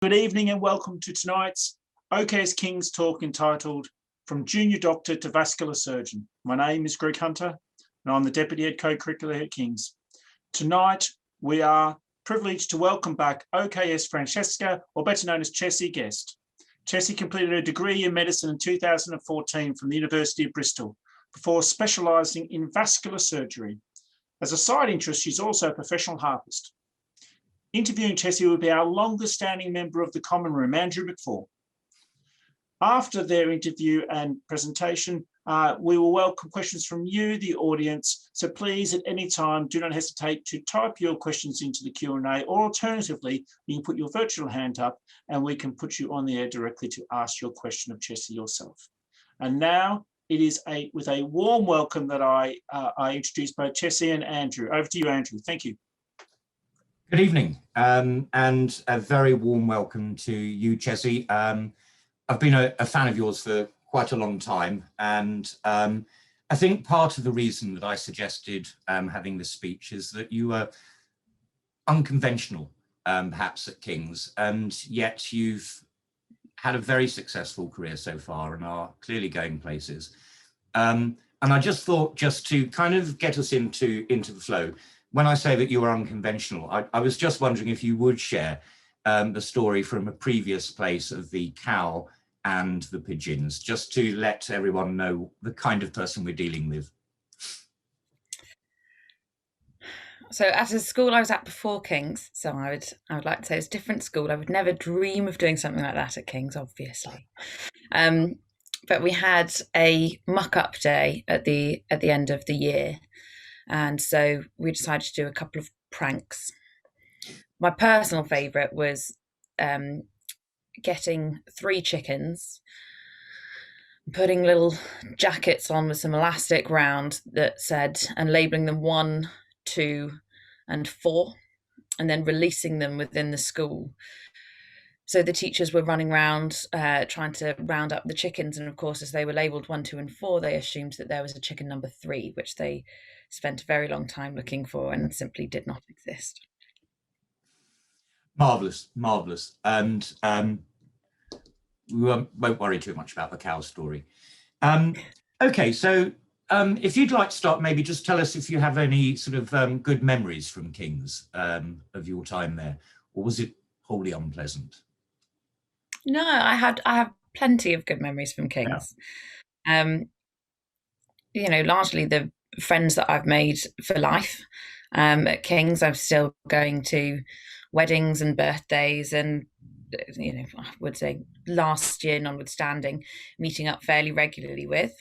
Good evening and welcome to tonight's OKS King's talk entitled From Junior Doctor to Vascular Surgeon. My name is Greg Hunter and I'm the Deputy Head Co-Curricular at King's. Tonight we are privileged to welcome back OKS Francesca, or better known as Chessie Guest. Chessie completed her degree in medicine in 2014 from the University of Bristol before specialising in vascular surgery. As a side interest, she's also a professional harpist. Interviewing Chessie will be our longest standing member of the Common Room, Andrew McFall. After their interview and presentation, we will welcome questions from you, the audience. So please, at any time, do not hesitate to type your questions into the Q&A, or alternatively, you can put your virtual hand up and we can put you on the air directly to ask your question of Chessie yourself. And now it is with a warm welcome that I introduce both Chessie and Andrew. Over to you, Andrew. Thank you. Good evening, and a very warm welcome to you, Chessie. I've been a fan of yours for quite a long time, and I think part of the reason that I suggested having this speech is that you are unconventional, perhaps at King's, and yet you've had a very successful career so far and are clearly going places. And I just thought, just to kind of get us into the flow, when I say that you are unconventional, I was just wondering if you would share the story from a previous place of the cow and the pigeons, just to let everyone know the kind of person we're dealing with. So at a school I was at before King's, so I would like to say it's a different school. I would never dream of doing something like that at King's, obviously. But we had a muck-up day at the end of the year. And so we decided to do a couple of pranks. My personal favourite was getting 3 chickens, putting little jackets on with some elastic round that said, and labelling them 1, 2, and 4, and then releasing them within the school. So the teachers were running around trying to round up the chickens. And of course, as they were labelled 1, 2, and 4, they assumed that there was a chicken number 3, which they spent a very long time looking for and simply did not exist. Marvellous, marvellous. And we won't worry too much about the cow story. Okay, so if you'd like to start, maybe just tell us if you have any sort of good memories from King's of your time there, or was it wholly unpleasant? No, I have plenty of good memories from King's. Yeah. You know, largely the friends that I've made for life at King's. I'm still going to weddings and birthdays, and you know, I would say last year notwithstanding, meeting up fairly regularly with.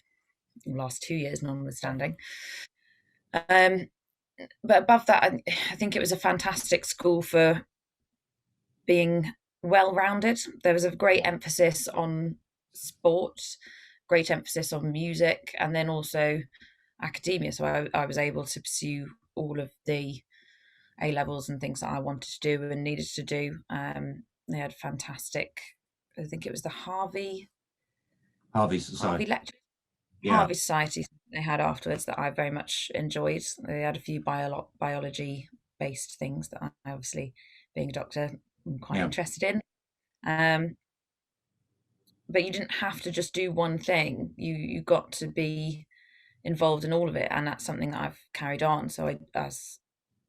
Last 2 years notwithstanding. But above that, I think it was a fantastic school for being well-rounded. There was a great emphasis on sport, great emphasis on music, and then also academia. So I was able to pursue all of the A-levels and things that I wanted to do and needed to do. They had fantastic, I think it was the Harvey lecture. Yeah. Harvey Society they had afterwards that I very much enjoyed. They had a few biology-based things that I obviously, being a doctor, I'm quite interested in. But you didn't have to just do one thing. You got to be involved in all of it, and that's something that I've carried on. So as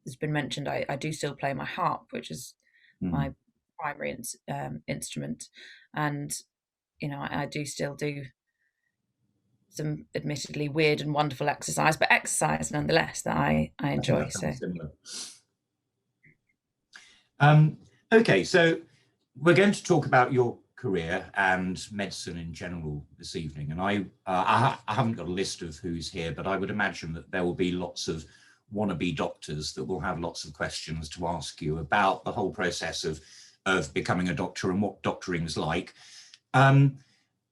has been mentioned, I do still play my harp, which is my primary instrument, and you know I do still do some admittedly weird and wonderful exercise, but exercise nonetheless that I enjoy. So okay, so we're going to talk about your career and medicine in general this evening, and I haven't got a list of who's here, but I would imagine that there will be lots of wannabe doctors that will have lots of questions to ask you about the whole process of becoming a doctor and what doctoring's like.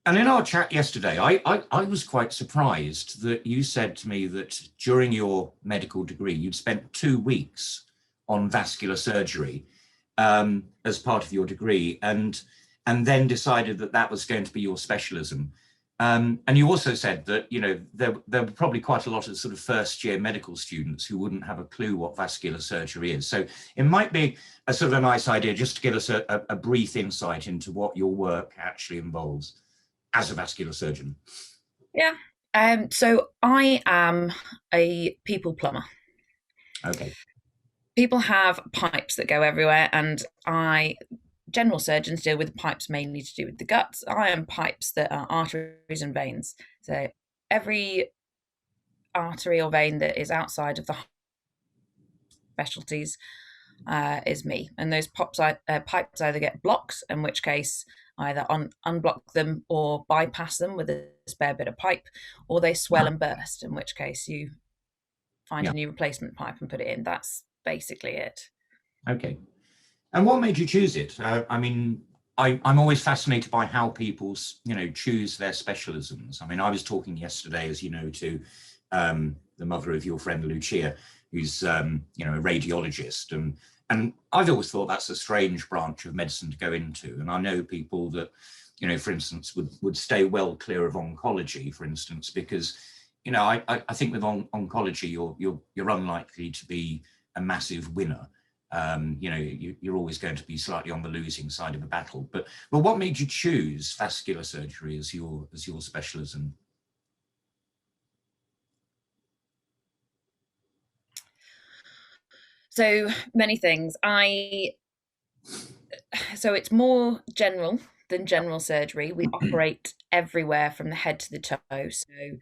And in our chat yesterday, I was quite surprised that you said to me that during your medical degree, you'd spent 2 weeks on vascular surgery as part of your degree, and then decided that that was going to be your specialism. And you also said that, you know, there were probably quite a lot of sort of first-year medical students who wouldn't have a clue what vascular surgery is. So it might be a sort of a nice idea just to give us a brief insight into what your work actually involves as a vascular surgeon. Yeah. So I am a people plumber. Okay. People have pipes that go everywhere, and general surgeons deal with pipes mainly to do with the guts. I am pipes that are arteries and veins. So every artery or vein that is outside of the specialties is me. And those pipes either get blocked, in which case either unblock them or bypass them with a spare bit of pipe, or they swell and burst, in which case you find a new replacement pipe and put it in. That's basically it. Okay. And what made you choose it? I mean, I'm always fascinated by how people, you know, choose their specialisms. I mean, I was talking yesterday, as you know, to the mother of your friend Lucia, who's you know, a radiologist, and I've always thought that's a strange branch of medicine to go into. And I know people that, you know, for instance, would stay well clear of oncology, for instance, because, you know, I think with oncology, you're unlikely to be a massive winner. You know, you're always going to be slightly on the losing side of a battle. But what made you choose vascular surgery as your specialism? So many things. So it's more general than general surgery. We operate everywhere from the head to the toe. So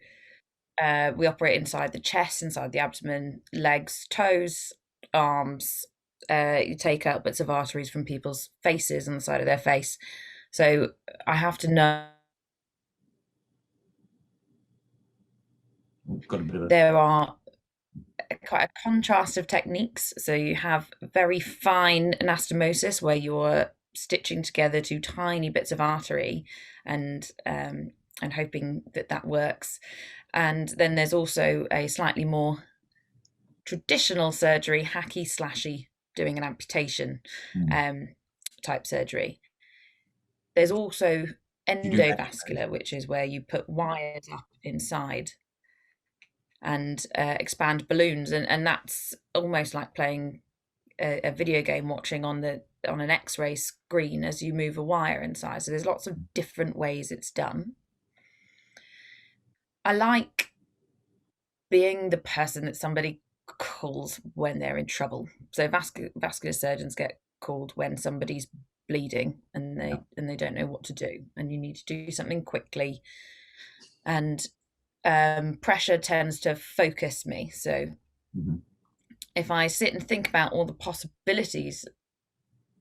we operate inside the chest, inside the abdomen, legs, toes, arms. You take out bits of arteries from people's faces on the side of their face. So I have to know. Got a bit of There are quite a contrast of techniques. So you have very fine anastomosis, where you're stitching together two tiny bits of artery and hoping that works. And then there's also a slightly more traditional surgery, hacky slashy, doing an amputation type surgery. There's also endovascular, which is where you put wires up inside and expand balloons, and that's almost like playing a video game, watching on an X-ray screen as you move a wire inside. So there's lots of different ways it's done. I like being the person that somebody calls when they're in trouble. So vascular surgeons get called when somebody's bleeding and they don't know what to do, and you need to do something quickly. And pressure tends to focus me. So if I sit and think about all the possibilities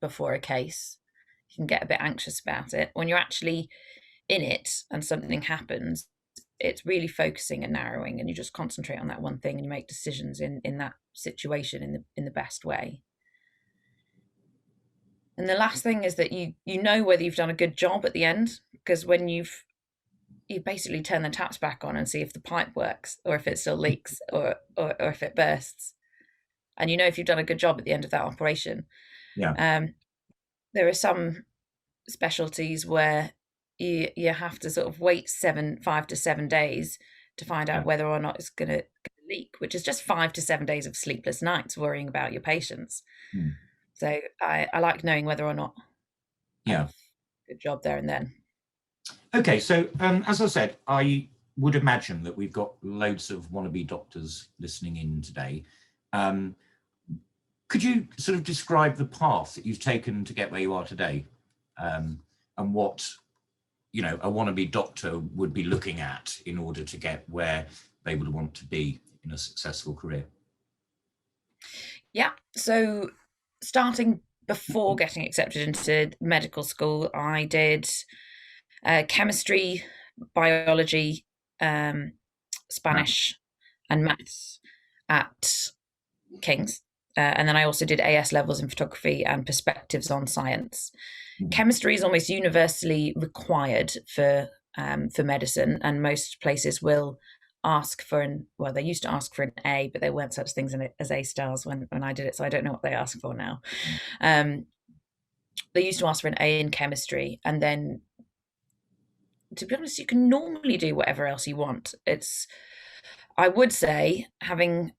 before a case, you can get a bit anxious about it. When you're actually in it and something happens, it's really focusing and narrowing, and you just concentrate on that one thing and you make decisions in that situation in the best way. And the last thing is that you know whether you've done a good job at the end, because when you basically turn the taps back on and see if the pipe works or if it still leaks or if it bursts, and you know if you've done a good job at the end of that operation. There are some specialties where you have to sort of wait 5 to 7 days to find out whether or not it's going to leak, which is just 5 to 7 days of sleepless nights worrying about your patients. So I like knowing whether or not good job there and then. Okay, so as I said, I would imagine that we've got loads of wannabe doctors listening in today. Could you sort of describe the path that you've taken to get where you are today, and what, you know, a wannabe doctor would be looking at in order to get where they would want to be in a successful career? Yeah, so starting before getting accepted into medical school, I did chemistry, biology, Spanish and maths at King's. And then I also did AS levels in photography and perspectives on science. Chemistry is almost universally required for medicine, and most places will ask for they used to ask for an A, but there weren't such things as A stars when I did it, so I don't know what they ask for now. They used to ask for an A in chemistry, and then to be honest, you can normally do whatever else you want. I would say, having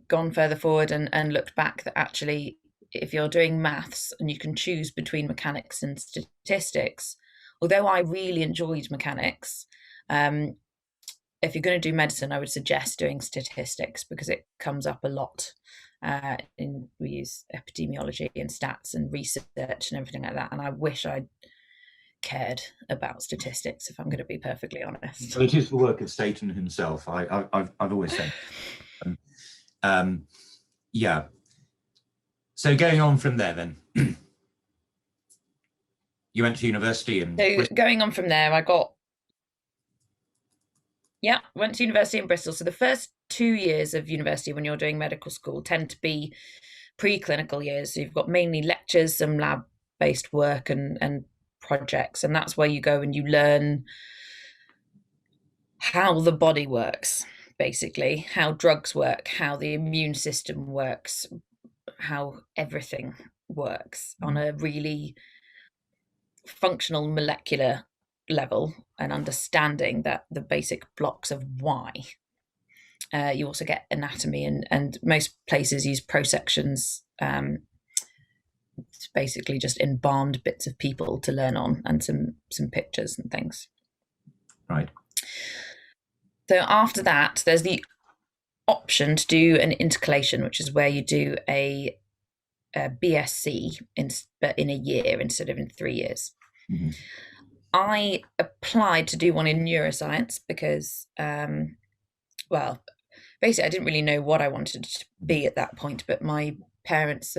gone further forward and looked back, that actually, if you're doing maths and you can choose between mechanics and statistics, although I really enjoyed mechanics, if you're going to do medicine, I would suggest doing statistics because it comes up a lot. We use epidemiology and stats and research and everything like that. And I wish I'd cared about statistics, if I'm going to be perfectly honest. Well, it is the work of Satan himself. I've always said. Yeah. So going on from there, then you went to university, and so going on from there, went to university in Bristol. So the first 2 years of university when you're doing medical school tend to be preclinical years. So you've got mainly lectures, some lab-based work and projects, and that's where you go and you learn how the body works, basically, how drugs work, how the immune system works, how everything works on a really functional molecular level, and understanding that the basic blocks of why. You also get anatomy, and most places use prosections. It's basically just embalmed bits of people to learn on, and some pictures and things. Right. So after that, there's the option to do an intercalation, which is where you do a BSc but in a year instead of in 3 years. Mm-hmm. I applied to do one in neuroscience because, basically I didn't really know what I wanted to be at that point, but my parents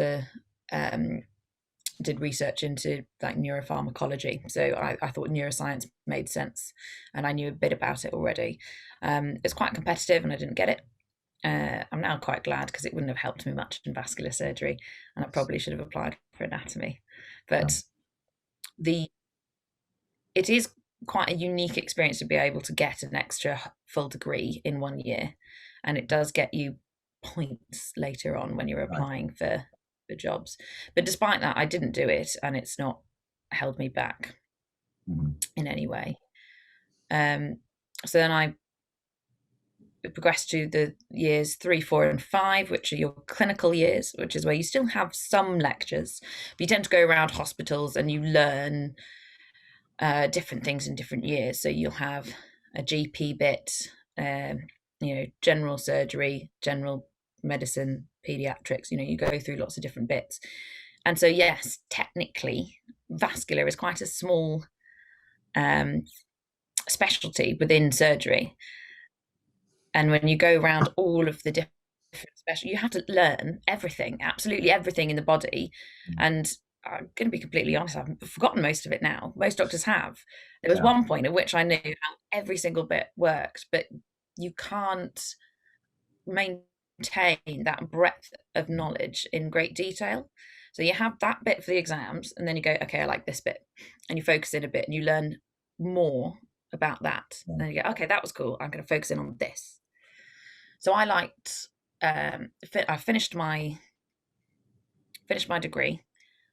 did research into like neuropharmacology, so I thought neuroscience made sense, and I knew a bit about it already. It's quite competitive, and I didn't get it. I'm now quite glad, because it wouldn't have helped me much in vascular surgery, and I probably should have applied for anatomy. But it is quite a unique experience to be able to get an extra full degree in 1 year, and it does get you points later on when you're applying for jobs. But despite that, I didn't do it, and it's not held me back in any way. So then I progressed to the years 3, 4, and 5, which are your clinical years, which is where you still have some lectures, but you tend to go around hospitals and you learn different things in different years. So you'll have a GP bit, general surgery, general medicine, pediatrics, you go through lots of different bits. And so, yes, technically, vascular is quite a small specialty within surgery. And when you go around all of the different special, you have to learn everything, absolutely everything in the body. And I'm going to be completely honest, I've forgotten most of it now. Most doctors have. There was one point at which I knew how every single bit worked, but you can't maintain that breadth of knowledge in great detail. So you have that bit for the exams, and then you go, okay, I like this bit, and you focus in a bit and you learn more about that. And then you go, okay, that was cool, I'm going to focus in on this. So I liked, I finished my degree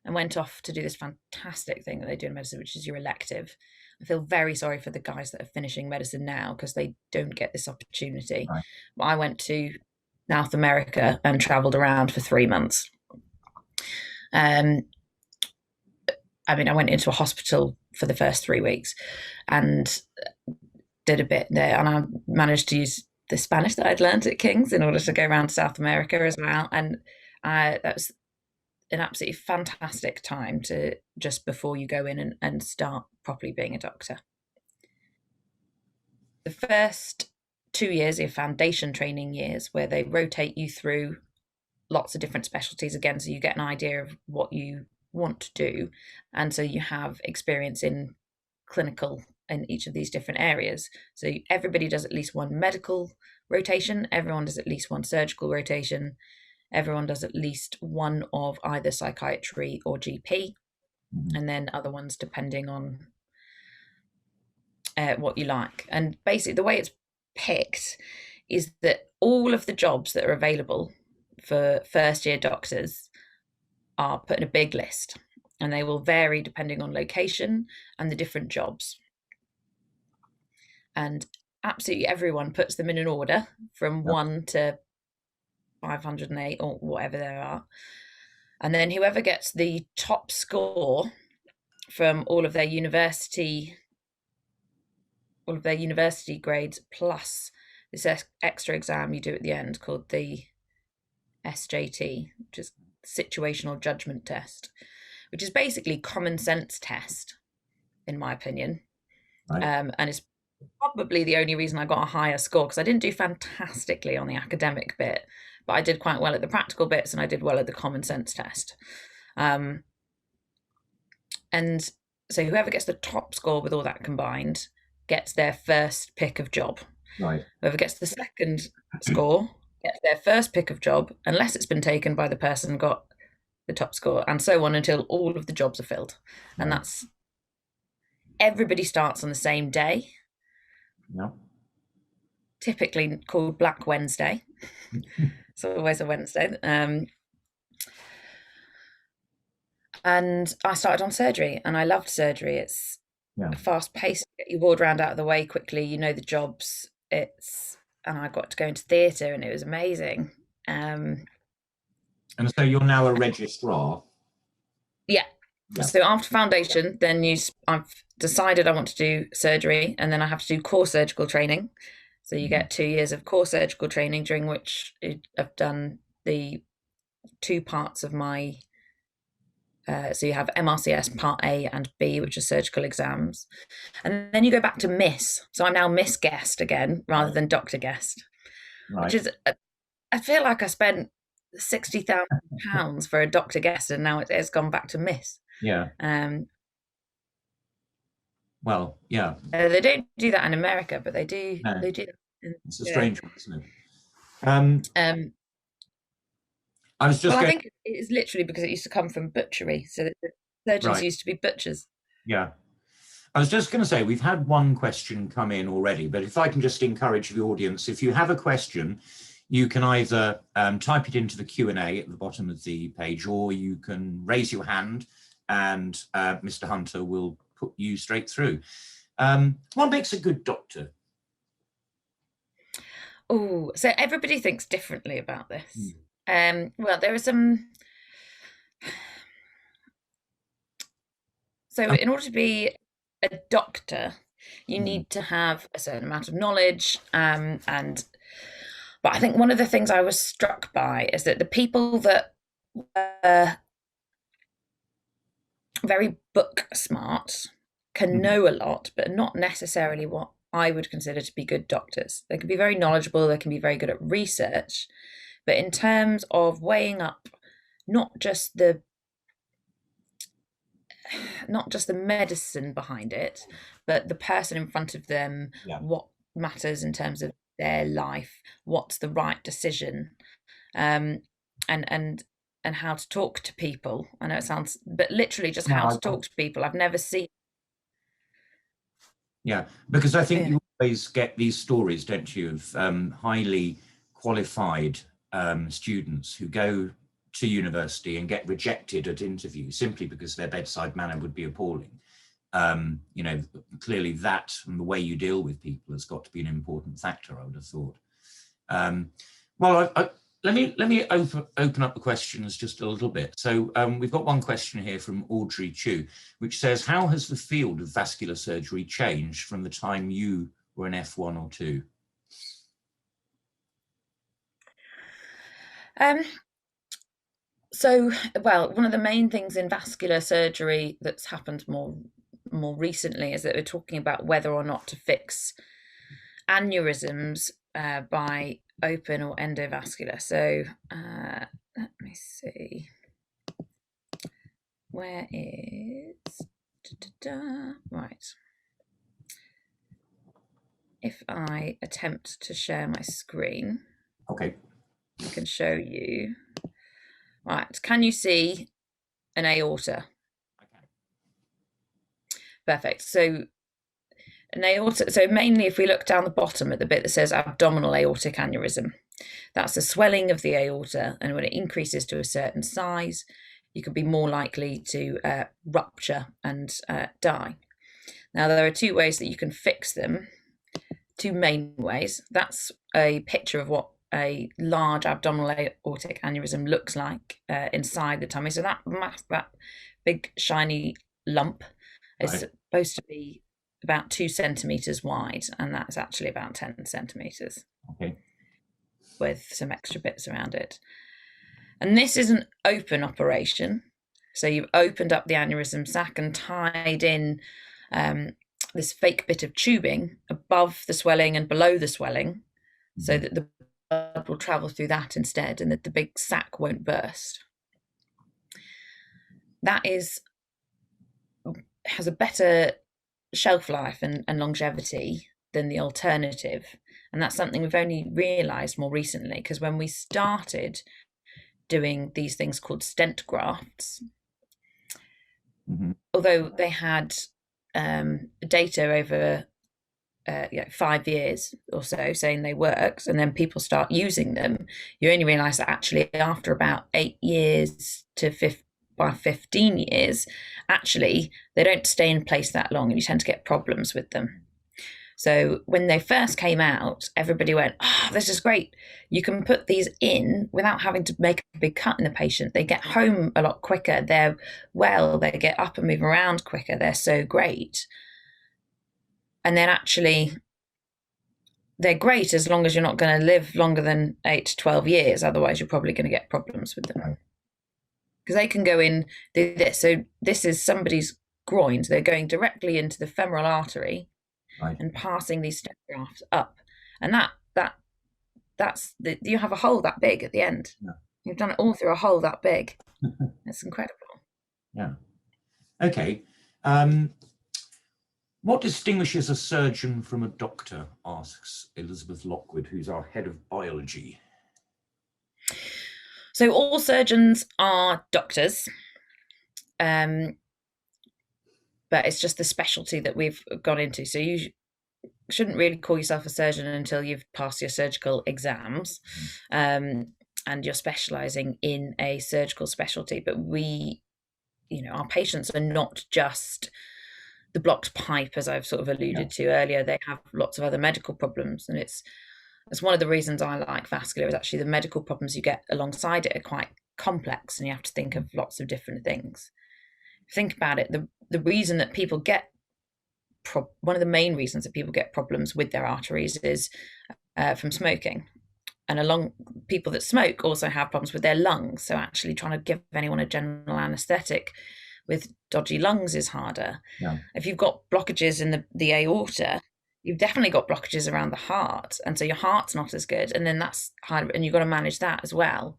and went off to do this fantastic thing that they do in medicine, which is your elective. I feel very sorry for the guys that are finishing medicine now, because they don't get this opportunity. Right. But I went to South America and traveled around for 3 months. I went into a hospital for the first 3 weeks and did a bit there, and I managed to use the Spanish that I'd learned at King's in order to go around South America as well. And that was an absolutely fantastic time to just before you go in and start properly being a doctor. The first 2 years are foundation training years, where they rotate you through lots of different specialties again, so you get an idea of what you want to do, and so you have experience in clinical in each of these different areas. So everybody does at least one medical rotation, everyone does at least one surgical rotation, everyone does at least one of either psychiatry or GP, and then other ones depending on what you like. And basically the way it's picked is that all of the jobs that are available for first year doctors are put in a big list, and they will vary depending on location and the different jobs. and absolutely everyone puts them in an order from 1 to 508 or whatever there are. And then whoever gets the top score from all of their university grades plus this extra exam you do at the end called the SJT, which is situational judgment test, which is basically common sense test, in my opinion. Right. And it's probably the only reason I got a higher score, because I didn't do fantastically on the academic bit, but I did quite well at the practical bits and I did well at the common sense test. And so whoever gets the top score with all that combined gets their first pick of job. Right. Whoever gets the second score gets their first pick of job, unless it's been taken by the person who got the top score, and so on until all of the jobs are filled. Right. And that's, everybody starts on the same day. Yeah. Typically called Black Wednesday. It's always a Wednesday. And I started on surgery, and I loved surgery. It's fast paced, get your ward round out of the way quickly, you know the jobs. And I got to go into theatre, and it was amazing. And so you're now a registrar? Yeah. So after foundation, then I've decided I want to do surgery, and then I have to do core surgical training. So you get 2 years of core surgical training, during which I've done the 2 parts of my so you have MRCS Part A and B, which are surgical exams. And then you go back to Miss. So I'm now Miss Guest again, rather than Dr. Guest, which is, I feel like I spent £60,000 for a Dr. Guest, and now it's gone back to Miss. Yeah. Well, yeah. They don't do that in America, but they do. No. They do. It's a strange one, isn't it? I was just. Well, I think it's literally because it used to come from butchery, so that the surgeons used to be butchers. Yeah. I was just going to say, we've had one question come in already, but if I can just encourage the audience, if you have a question, you can either type it into the Q&A at the bottom of the page, or you can raise your hand and Mr. Hunter will put you straight through. What makes a good doctor? Oh, so everybody thinks differently about this. Well, there are some. So in order to be a doctor, you need to have a certain amount of knowledge. But I think one of the things I was struck by is that the people that were very book smart can know a lot, but not necessarily what I would consider to be good doctors. They can be very knowledgeable, they can be very good at research, but in terms of weighing up not just the medicine behind it, but the person in front of them, what matters in terms of their life, what's the right decision, and how to talk to people. I know it sounds, but literally just how to talk to people. I've never seen. Yeah, because I think you always get these stories, don't you, of highly qualified students who go to university and get rejected at interview simply because their bedside manner would be appalling. You know, clearly that and the way you deal with people has got to be an important factor, I would have thought. Well, let me open up the questions just a little bit. So we've got one question here from Audrey Chu, which says, how has the field of vascular surgery changed from the time you were an F1 or 2? So, well, one of the main things in vascular surgery that's happened more recently is that we're talking about whether or not to fix aneurysms by open or endovascular. So let me see. Where is right? If I attempt to share my screen, okay, I can show you. Right, can you see an aorta? Okay. Perfect. So an aorta, so mainly if we look down the bottom at the bit that says abdominal aortic aneurysm, that's the swelling of the aorta, and when it increases to a certain size, you could be more likely to rupture and die. Now, there are 2 ways that you can fix them. two main ways. That's a picture of what a large abdominal aortic aneurysm looks like inside the tummy. So that big shiny lump is supposed to be about 2 centimeters wide, and that's actually about 10 centimeters. Okay. With some extra bits around it. And this is an open operation. So you've opened up the aneurysm sac and tied in this fake bit of tubing above the swelling and below the swelling, so that the blood will travel through that instead, and that the big sac won't burst. That has a better shelf life and longevity than the alternative. And that's something we've only realised more recently, because when we started doing these things called stent grafts, although they had data over 5 years or so saying they worked, and then people start using them, you only realise that actually after about 8 years to 15 years, actually they don't stay in place that long, and you tend to get problems with them. So when they first came out, everybody went, "Oh, this is great. You can put these in without having to make a big cut in the patient. They get home a lot quicker. They get up and move around quicker. They're so great." And then actually, they're great as long as you're not going to live longer than 8 to 12 years. Otherwise, you're probably going to get problems with them. Because they can go in, do this. So this is somebody's groin. So they're going directly into the femoral artery. Right. And passing these stent grafts up, and you have a hole that big at the end. Yeah. You've done it all through a hole that big. It's incredible. Yeah. Okay. What distinguishes a surgeon from a doctor? Asks Elizabeth Lockwood, who's our head of biology. So all surgeons are doctors. But it's just the specialty that we've gone into. So you shouldn't really call yourself a surgeon until you've passed your surgical exams, and you're specialising in a surgical specialty. But our patients are not just the blocked pipe, as I've sort of alluded to earlier. They have lots of other medical problems, and it's one of the reasons I like vascular is actually the medical problems you get alongside it are quite complex, and you have to think of lots of different things. Think about it, the reason that people get one of the main reasons that people get problems with their arteries is from smoking, and people that smoke also have problems with their lungs. So actually trying to give anyone a general anaesthetic with dodgy lungs is harder. If you've got blockages in the aorta, you've definitely got blockages around the heart, and so your heart's not as good, and then that's harder, and you've got to manage that as well.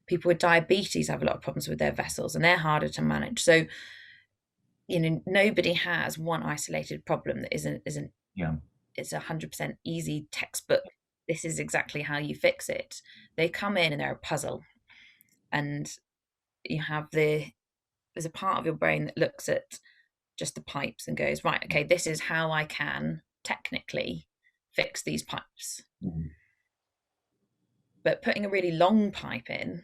People with diabetes have a lot of problems with their vessels, and they're harder to manage. So, nobody has one isolated problem that isn't it's 100% easy textbook. This is exactly how you fix it. They come in and they're a puzzle, and you have there's a part of your brain that looks at just the pipes and goes, right, okay, this is how I can technically fix these pipes. But putting a really long pipe in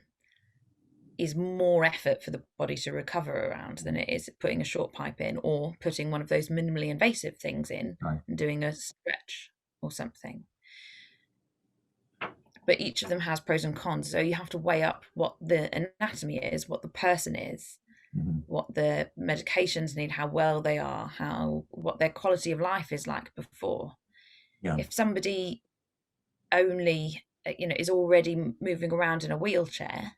is more effort for the body to recover around than it is putting a short pipe in, or putting one of those minimally invasive things in and doing a stretch or something. But each of them has pros and cons, so you have to weigh up what the anatomy is, what the person is, what the medications need, how well they are, what their quality of life is like before. If somebody only is already moving around in a wheelchair,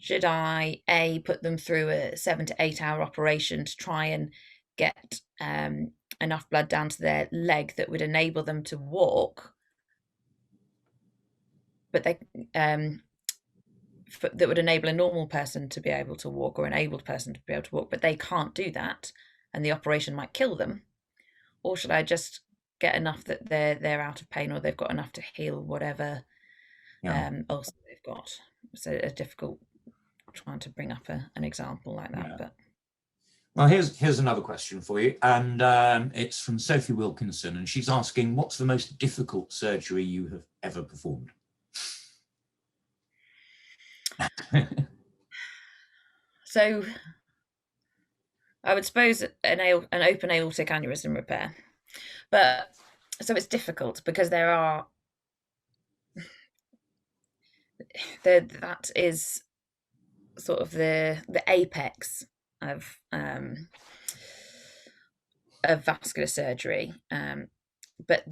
should I put them through a 7 to 8 hour operation to try and get enough blood down to their leg that would enable them to walk, but that would enable a normal person to be able to walk, or an abled person to be able to walk, but they can't do that, and the operation might kill them? Or should I just get enough that they're out of pain, or they've got enough to heal whatever ulcer they've got? It's a difficult trying to bring up an example like that. But well, here's another question for you, and it's from Sophie Wilkinson, and she's asking, what's the most difficult surgery you have ever performed? So I would suppose an open aortic aneurysm repair, but so it's difficult because that is sort of the apex of vascular surgery, but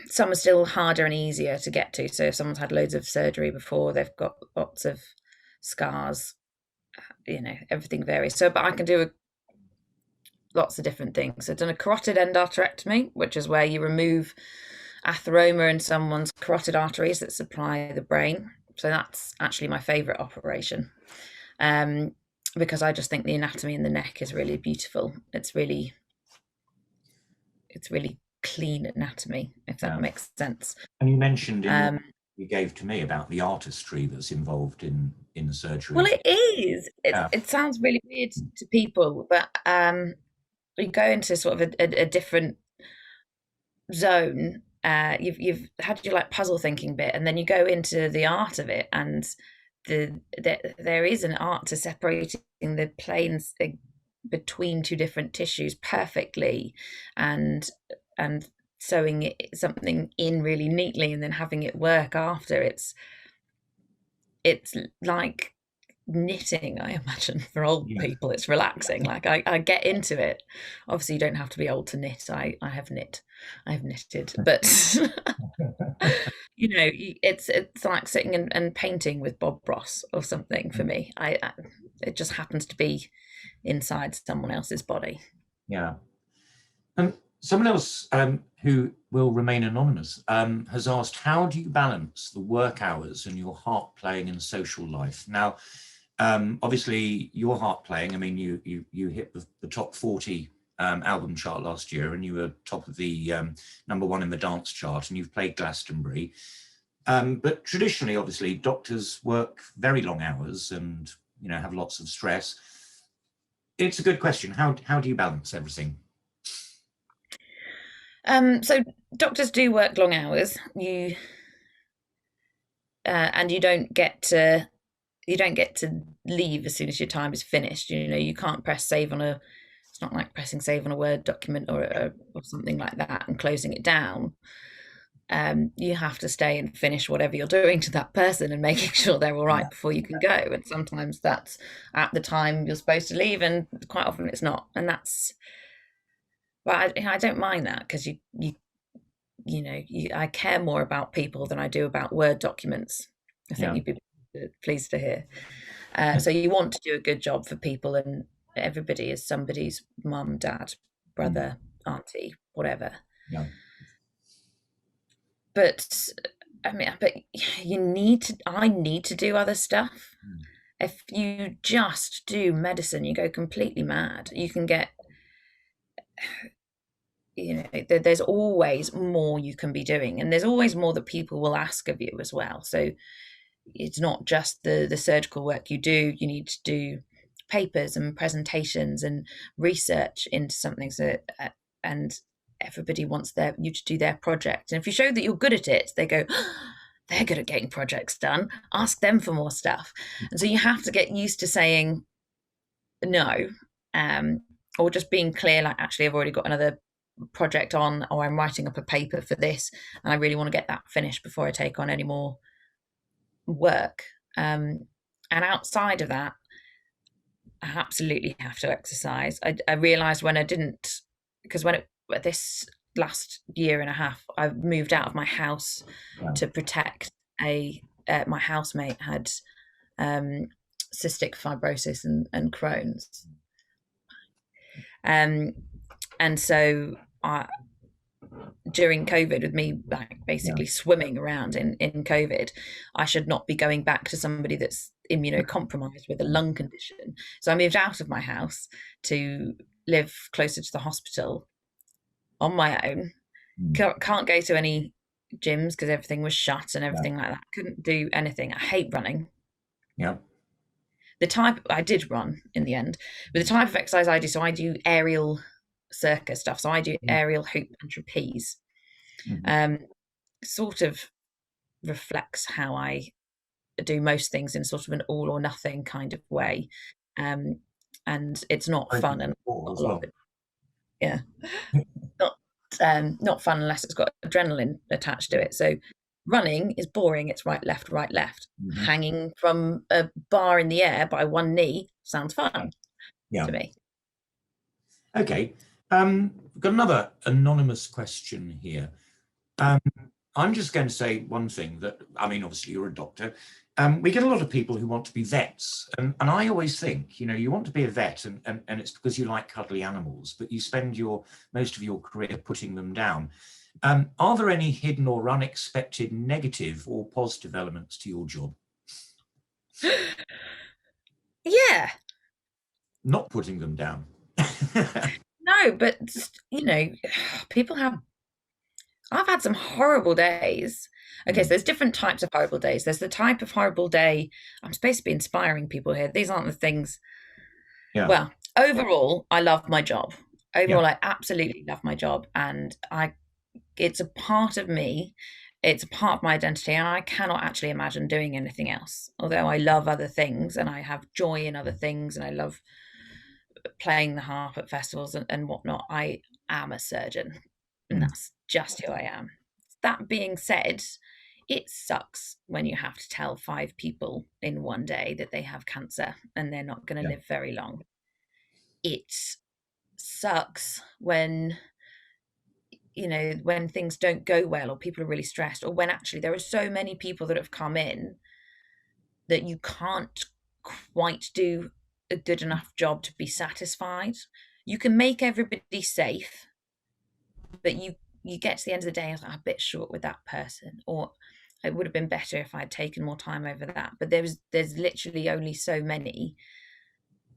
some are still harder and easier to get to. So if someone's had loads of surgery before, they've got lots of scars, everything varies. So, but I can do lots of different things. So I've done a carotid endarterectomy, which is where you remove atheroma in someone's carotid arteries that supply the brain. So that's actually my favourite operation, because I just think the anatomy in the neck is really beautiful. It's really clean anatomy, if that makes sense. And you mentioned you gave to me about the artistry that's involved in surgery. Well, it is. It sounds really weird to people, but you go into sort of a different zone. You've had your like puzzle thinking bit, and then you go into the art of it, and there is an art to separating the planes between two different tissues perfectly, and sewing something in really neatly and then having it work after. It's like knitting, I imagine, for old people. It's relaxing. Like I get into it. Obviously you don't have to be old to knit. I have knitted, but it's like sitting and painting with Bob Ross or something for me. It just happens to be inside someone else's body. Someone else who will remain anonymous has asked, how do you balance the work hours and your harp playing and social life? Now, obviously your harp playing, I mean, you hit the top 40 album chart last year, and you were top of the #1 in the dance chart, and you've played Glastonbury. But traditionally, obviously, doctors work very long hours and, have lots of stress. It's a good question. How do you balance everything? So doctors do work long hours. And you don't get to leave as soon as your time is finished. You can't press save on it's not like pressing save on a Word document or something like that and closing it down. You have to stay and finish whatever you're doing to that person and making sure they're all right before you can go. And sometimes that's at the time you're supposed to leave, and quite often it's not. And that's, but I don't mind that, because I care more about people than I do about Word documents. I think you'd be pleased to hear. So you want to do a good job for people, and everybody is somebody's mum, dad, brother, auntie, whatever. But I need to do other stuff. If you just do medicine, you go completely mad. You can get, there's always more you can be doing, and there's always more that people will ask of you as well. So it's not just the surgical work you do. You need to do papers and presentations and research into something. So and everybody wants you to do their project, and if you show that you're good at it, they go, oh, they're good at getting projects done, ask them for more stuff. And so you have to get used to saying no, or just being clear, like, actually I've already got another project on, or I'm writing up a paper for this and I really want to get that finished before I take on any more work. And outside of that, I absolutely have to exercise. I realized when I didn't, because this last year and a half, I moved out of my house to protect my housemate had cystic fibrosis and Crohn's. And so during COVID, with me basically swimming around in COVID, I should not be going back to somebody that's immunocompromised with a lung condition. So I moved out of my house to live closer to the hospital on my own. Can't go to any gyms because everything was shut and everything like that. Couldn't do anything. I hate running. The type, I did run in the end, but the type of exercise I do, so I do aerial circus stuff. So I do aerial hoop and trapeze. Sort of reflects how I do most things, in sort of an all or nothing kind of way. And it's not fun and not a lot of it. not fun unless it's got adrenaline attached to it. So running is boring. It's right, left, right, left. Mm-hmm. Hanging from a bar in the air by one knee sounds fun to me. Okay. We've got another anonymous question here. I'm just going to say one thing that, I mean, obviously you're a doctor. We get a lot of people who want to be vets. And I always think, you want to be a vet and it's because you like cuddly animals, but you spend most of your career putting them down. Are there any hidden or unexpected negative or positive elements to your job? Yeah. Not putting them down. No, but people I've had some horrible days. Okay, so there's different types of horrible days. There's the type of horrible day, I'm supposed to be inspiring people here. These aren't the things. Yeah. Well, overall, I love my job. Overall, I absolutely love my job. And it's a part of me. It's a part of my identity. And I cannot actually imagine doing anything else. Although I love other things and I have joy in other things and I love playing the harp at festivals and whatnot, I am a surgeon. And that's just who I am. That being said, it sucks when you have to tell 5 people in one day that they have cancer and they're not going to live very long. It sucks when when things don't go well or people are really stressed, or when actually there are so many people that have come in that you can't quite do a good enough job to be satisfied. You can make everybody safe, but you get to the end of the day, I was like, I'm a bit short with that person, or it would have been better if I'd taken more time over that. But there's literally only so many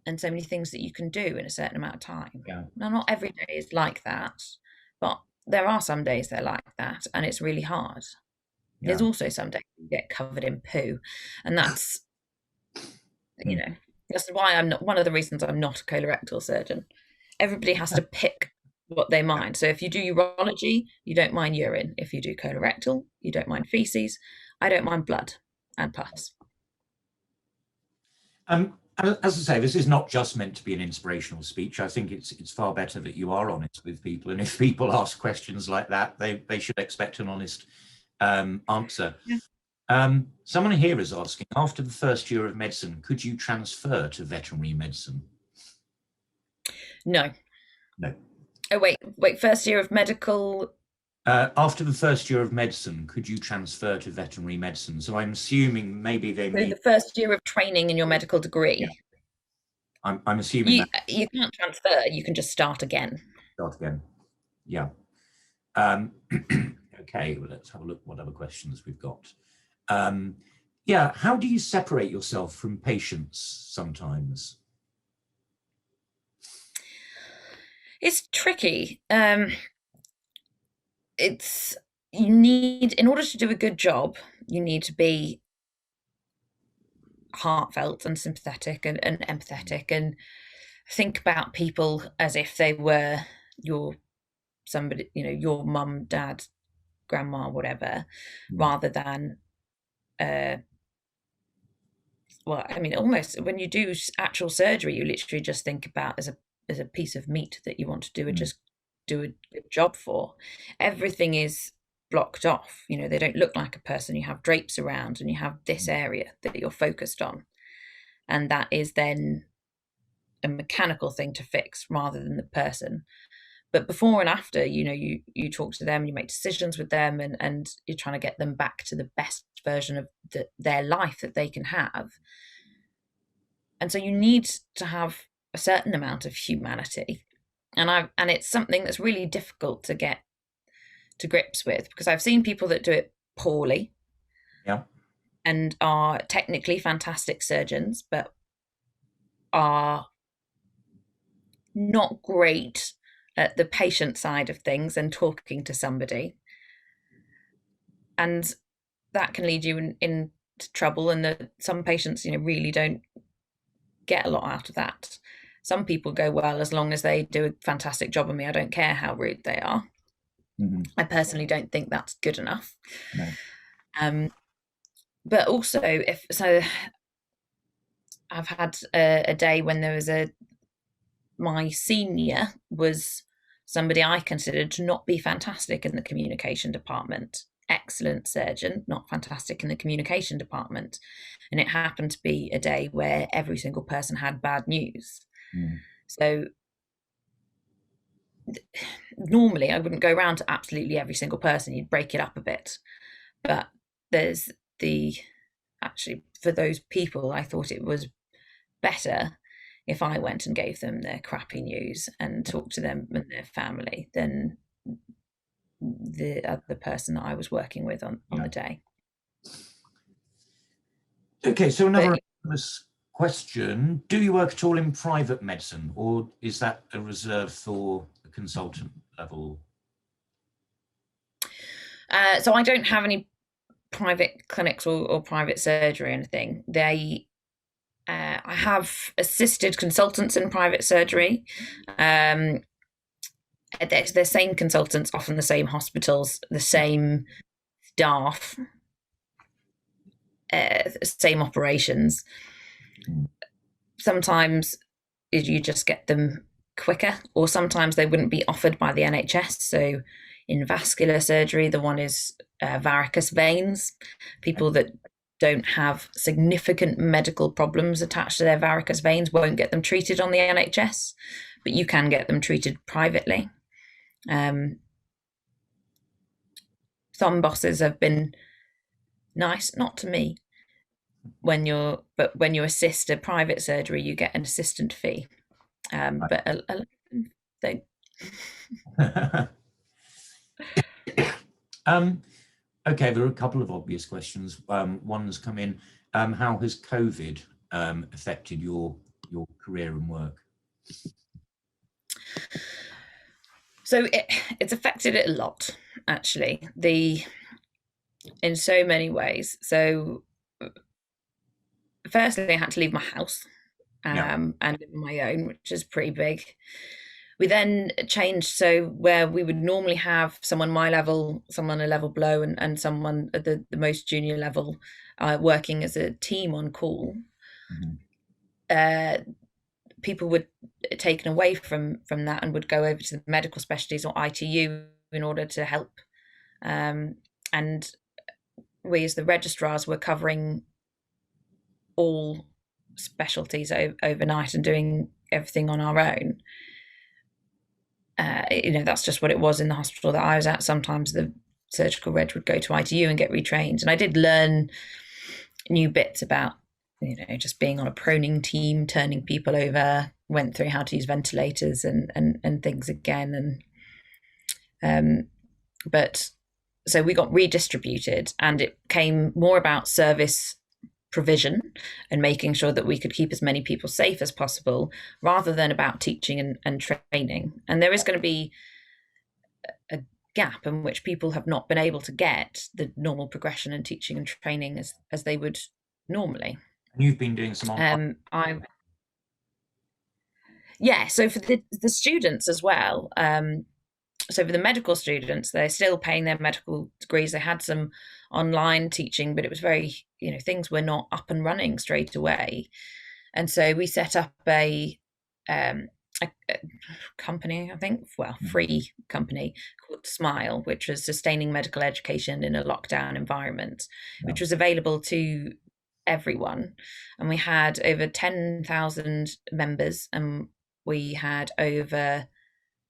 and so many things that you can do in a certain amount of time. Now, not every day is like that, but there are some days that are like that, and it's really hard. There's also some days you get covered in poo, and that's that's why I'm not, one of the reasons I'm not a colorectal surgeon. Everybody has to pick what they mind. So if you do urology, you don't mind urine. If you do colorectal, you don't mind feces. I don't mind blood and pus. As I say, this is not just meant to be an inspirational speech. I think it's far better that you are honest with people. And if people ask questions like that, they should expect an honest answer. Someone here is asking, after the first year of medicine, could you transfer to veterinary medicine? No. Oh, wait, first year of medical? After the first year of medicine, could you transfer to veterinary medicine? So I'm assuming maybe they mean the first year of training in your medical degree. I'm assuming that you can't transfer, you can just start again. Yeah. Okay, well, let's have a look what other questions we've got. How do you separate yourself from patients sometimes? It's tricky. You need, in order to do a good job, you need to be heartfelt and sympathetic and empathetic and think about people as if they were your mum, dad, grandma, whatever, rather than almost when you do actual surgery, you literally just think about as a piece of meat that you want to do and just do a good job for. Everything is blocked off. They don't look like a person. You have drapes around and you have this area that you're focused on, and that is then a mechanical thing to fix rather than the person. But before and after, you talk to them, you make decisions with them, and you're trying to get them back to the best version of their life that they can have. And so you need to have a certain amount of humanity, and it's something that's really difficult to get to grips with, because I've seen people that do it poorly, and are technically fantastic surgeons, but are not great at the patient side of things and talking to somebody, and that can lead you into trouble. And some patients, really don't get a lot out of that. Some people go well as long as they do a fantastic job on me. I don't care how rude they are. I personally don't think that's good enough. But also, I've had a day when there was my senior was somebody I considered to not be fantastic in the communication department. Excellent surgeon, not fantastic in the communication department. And it happened to be a day where every single person had bad news. So normally I wouldn't go around to absolutely every single person. You'd break it up a bit. But there's actually, for those people, I thought it was better if I went and gave them their crappy news and talked to them and their family than the other person that I was working with on the day. Okay, so another question. Do you work at all in private medicine, or is that a reserve for a consultant level? So I don't have any private clinics or private surgery or anything. I have assisted consultants in private surgery. They're the same consultants, often the same hospitals, the same staff, same operations. Sometimes you just get them quicker, or sometimes they wouldn't be offered by the NHS. So in vascular surgery, the one is varicose veins. People that don't have significant medical problems attached to their varicose veins won't get them treated on the NHS, but you can get them treated privately. Some bosses have been nice, not to me. When you assist a private surgery, you get an assistant fee. But they. Okay, there are a couple of obvious questions. One's come in. How has COVID affected your career and work? So it's affected it a lot, actually. In so many ways. So firstly, I had to leave my house and live on my own, which is pretty big. We then changed, so where we would normally have someone my level, someone a level below, and someone at the most junior level working as a team on call. People were taken away from that and would go over to the medical specialties or ITU in order to help. And we, as the registrars, were covering all specialties overnight and doing everything on our own. That's just what it was in the hospital that I was at. Sometimes the surgical reg would go to ITU and get retrained, and I did learn new bits about just being on a proning team, turning people over, went through how to use ventilators and things again. But so we got redistributed, and it came more about service provision and making sure that we could keep as many people safe as possible, rather than about teaching and training. And there is going to be a gap in which people have not been able to get the normal progression in teaching and training as they would normally. And you've been doing some online. So for the students as well, so for the medical students, they're still paying their medical degrees. They had some online teaching, but it was very, things were not up and running straight away. And so we set up a company, I think, free company called Smile, which was sustaining medical education in a lockdown environment, which was available to everyone. And we had over 10,000 members, and we had over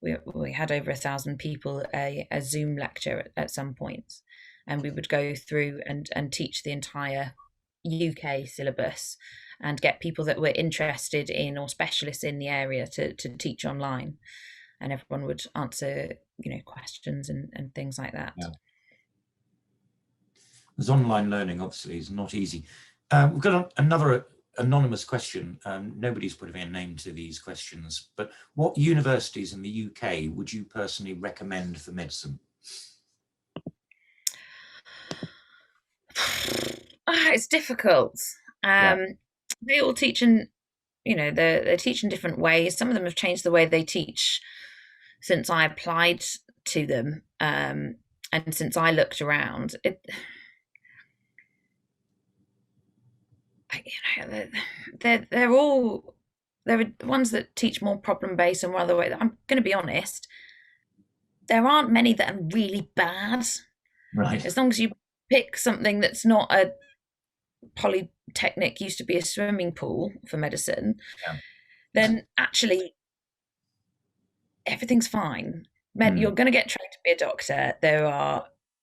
1,000 people a Zoom lecture at some point, and we would go through and teach the entire UK syllabus and get people that were interested in or specialists in the area to teach online, and everyone would answer questions and things like that. Because online learning obviously is not easy. We've got another anonymous question. Nobody's putting a name to these questions, but what universities in the UK would you personally recommend for medicine? It's difficult. They all teach in, they teach in different ways. Some of them have changed the way they teach since I applied to them, and since I looked around. There are ones that teach more problem-based and one other way. I'm going to be honest, there aren't many that are really bad. Right. As long as you pick something that's not a polytechnic, used to be a swimming pool for medicine, then actually everything's fine. You're going to get trained to be a doctor.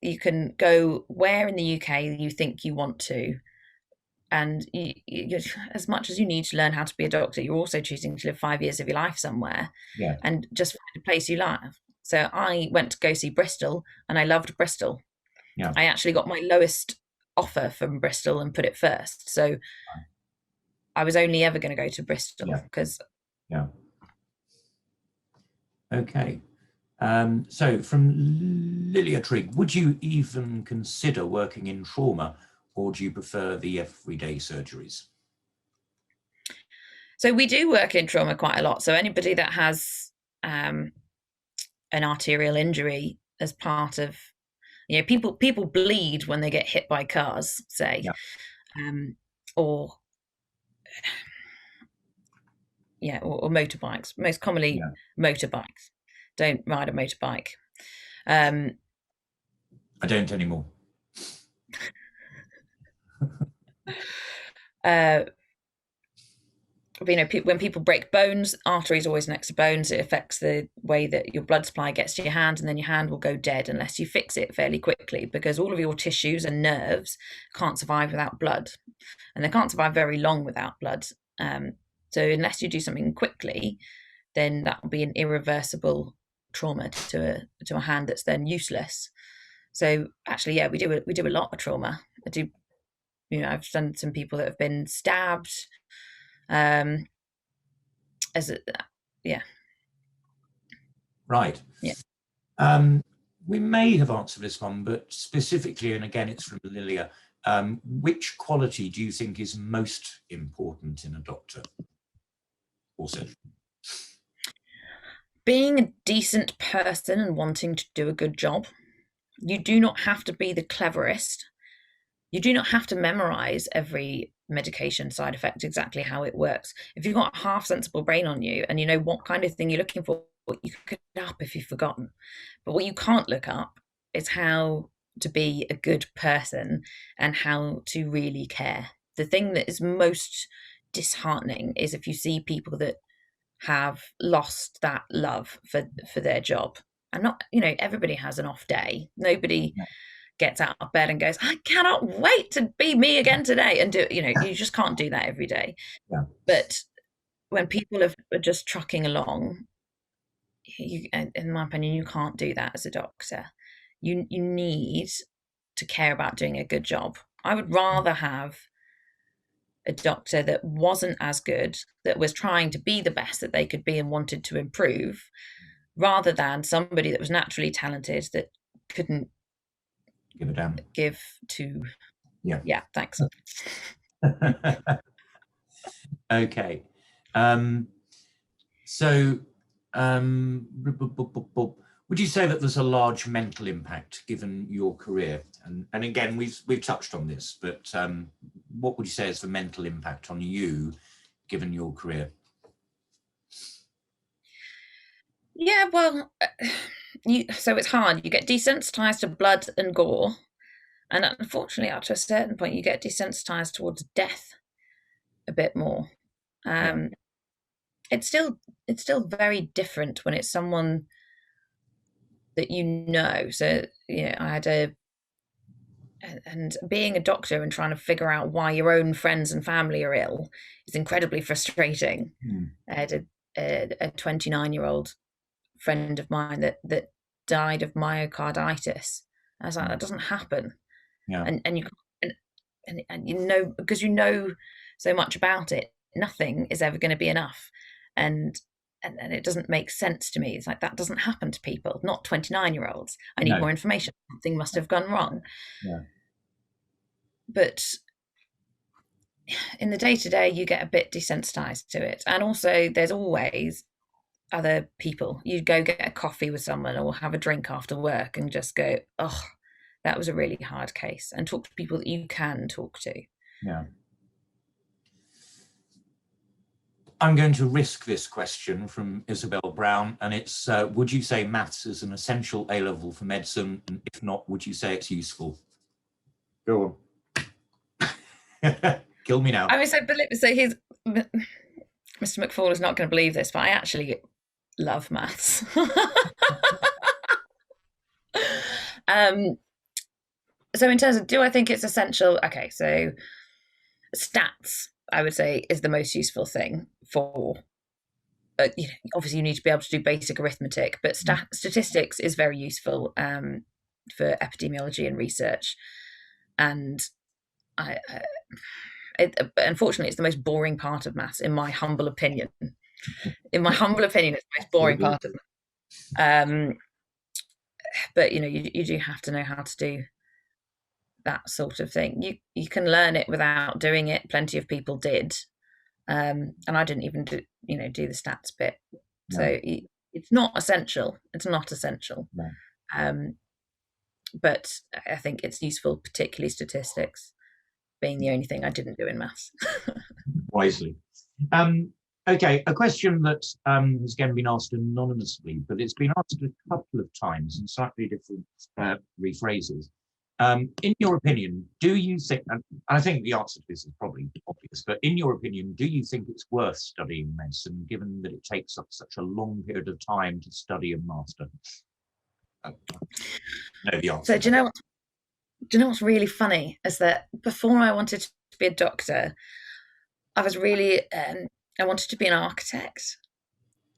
You can go where in the UK you think you want to, and as much as you need to learn how to be a doctor, you're also choosing to live 5 years of your life somewhere, and just find a place you love. So I went to go see Bristol, and I loved Bristol. I actually got my lowest offer from Bristol and put it first. So I was only ever going to go to Bristol because. Okay. So from Lilia Trigg, would you even consider working in trauma, or do you prefer the everyday surgeries? So we do work in trauma quite a lot. So anybody that has an arterial injury as part of, people bleed when they get hit by cars, say, or motorbikes. Most commonly, motorbikes. Don't ride a motorbike. I don't anymore. When people break bones, arteries always next to bones. It affects the way that your blood supply gets to your hand, and then your hand will go dead unless you fix it fairly quickly, because all of your tissues and nerves can't survive without blood, and they can't survive very long without blood. So unless you do something quickly, then that will be an irreversible trauma to a hand that's then useless. So actually, we do a lot of trauma. I've done some people that have been stabbed. Right. We may have answered this one, but specifically, and again, it's from Lilia, which quality do you think is most important in a doctor or surgeon? Being a decent person and wanting to do a good job. You do not have to be the cleverest. You do not have to memorize every medication side effect, exactly how it works. If you've got a half sensible brain on you and you know what kind of thing you're looking for, you can look up if you've forgotten. But what you can't look up is how to be a good person and how to really care. The thing that is most disheartening is if you see people that have lost that love for their job. And not, everybody has an off day. Nobody gets out of bed and goes, I cannot wait to be me again today, and do, you just can't do that every day. But when people are just trucking along, in my opinion, you can't do that as a doctor. You need to care about doing a good job. I would rather have a doctor that wasn't as good, that was trying to be the best that they could be and wanted to improve, rather than somebody that was naturally talented that couldn't give a damn. Give to. Thanks. Okay. So would you say that there's a large mental impact given your career? And again, we've touched on this, but what would you say is the mental impact on you given your career? Well, so it's hard. You get desensitized to blood and gore, and unfortunately, up to a certain point, you get desensitized towards death a bit more. It's still very different when it's someone that you know. So and being a doctor and trying to figure out why your own friends and family are ill is incredibly frustrating. I had a 29-year-old friend of mine that died of myocarditis. I was like, that doesn't happen. And because you know so much about it, nothing is ever going to be enough, and it doesn't make sense to me. It's like, that doesn't happen to people, not 29-year-olds. I need more information. Something must have gone wrong. But in the day-to-day, you get a bit desensitized to it. And also there's always other people. You go get a coffee with someone or have a drink after work and just go, oh, that was a really hard case, and talk to people that you can talk to. I'm going to risk this question from Isabel Brown, and it's, would you say maths is an essential A-level for medicine? And if not, would you say it's useful? Go on. Kill me now. I was so he's Mr. McFall is not going to believe this, but I actually love maths. So in terms of, do I think it's essential? Okay, so stats, I would say, is the most useful thing for, obviously you need to be able to do basic arithmetic, but statistics is very useful for epidemiology and research. And unfortunately, it's the most boring part of maths, in my humble opinion. In my humble opinion, it's the most boring part of maths. But you do have to know how to do that sort of thing. You can learn it without doing it. Plenty of people did, and I didn't even do the stats bit. No. So it's not essential. It's not essential. No. But I think it's useful, particularly statistics, being the only thing I didn't do in maths. Wisely. Okay, a question that has again been asked anonymously, but it's been asked a couple of times in slightly different rephrases. In your opinion, do you think, and I think the answer to this is probably obvious, but in your opinion, do you think it's worth studying medicine, given that it takes up such a long period of time to study and master? No, the answer. So do you know what's really funny is that before I wanted to be a doctor, I was really, I wanted to be an architect,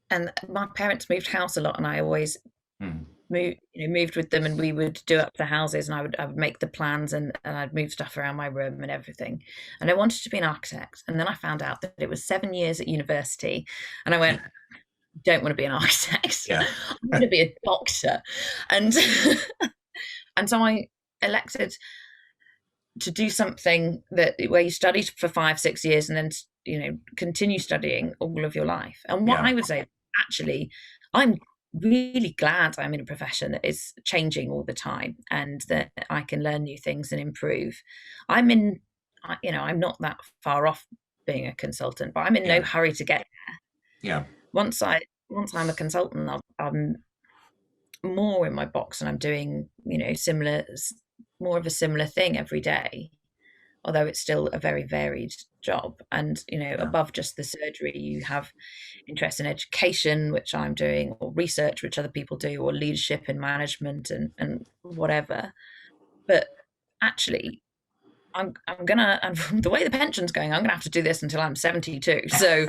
and my parents moved house a lot, and I always moved with them, and we would do up the houses, and I would make the plans, and I'd move stuff around my room and everything. And I wanted to be an architect, and then I found out that it was 7 years at university, and I went, don't want to be an architect. Yeah. I'm going to be a doctor. And and so I elected to do something where you study for 5-6 years and then continue studying all of your life. And what I would say, actually, I'm really glad I'm in a profession that is changing all the time, and that I can learn new things and improve. I'm not that far off being a consultant, but I'm in no hurry to get there. Yeah. Once I'm a consultant, I'm more in my box, and I'm doing more of a similar thing every day, although it's still a very varied job. And above just the surgery, you have interest in education, which I'm doing, or research, which other people do, or leadership and management and whatever. But actually, I'm gonna, and the way the pension's going, I'm gonna have to do this until I'm 72. So